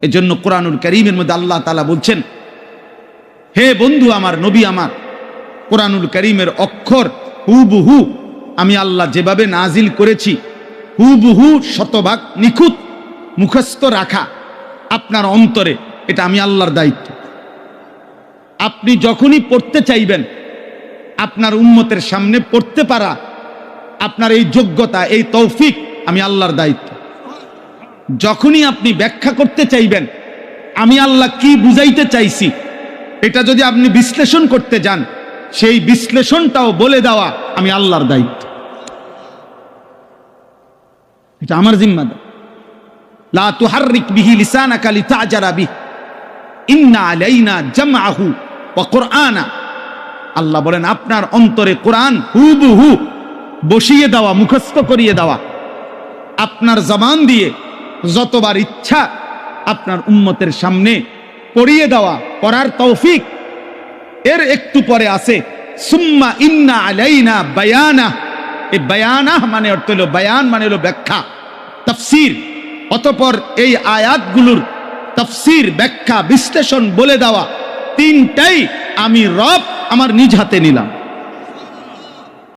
এজন্য কোরআনুল কারীমের মধ্যে আল্লাহ তাআলা বলছেন, হে বন্ধু আমার, নবী আমার, কোরআনুল কারীমের অক্ষর হুবহু আমি আল্লাহ যেভাবে নাজিল করেছি হুবহু শতভাগ নিখুঁত মুখস্থ রাখা আপনার অন্তরে, এটা আমি আল্লাহর দায়িত্ব। আপনি যখনই পড়তে চাইবেন, আপনার উম্মতের সামনে পড়তে পারা, আপনার এই যোগ্যতা, এই তৌফিক আমি আল্লাহর দায়িত্ব। যখনই আপনি ব্যাখ্যা করতে চাইবেন, আমি আল্লাহ কি বুঝাইতে চাইছি, এটা যদি আপনি বিশ্লেষণ করতে যান, সেই বিশ্লেষণটাও বলে দেওয়া আমি আল্লাহর দায়িত্ব। এটা আমার জিম্মাদার। লা তুহাররিক বিহি লিসানাকা লিতা'জারা বিহি ইন্না আলাইনা জামআহু ওয়া কুরআনা। আল্লাহ বলেন, আপনার অন্তরে কোরআন হুবহু বসিয়ে দেওয়া, মুখস্থ করিয়ে দেওয়া, আপনার জবান দিয়ে যতবার ইচ্ছা আপনার উম্মতের সামনে পড়িয়ে দেওয়া, পড়ার তৌফিক। এর একটু পরে আছে সুম্মা ইন্না আলাইনা বায়ানা। এই বায়ানা মানে অর্থ হলো, বায়ান মানে হলো ব্যাখ্যা, তাফসীর। অতঃপর এই আয়াতগুলোর তাফসীর, ব্যাখ্যা, বিশ্লেষণ বলে দেওয়া, তিনটাই আমি রব আমার নিজ হাতে নিলাম।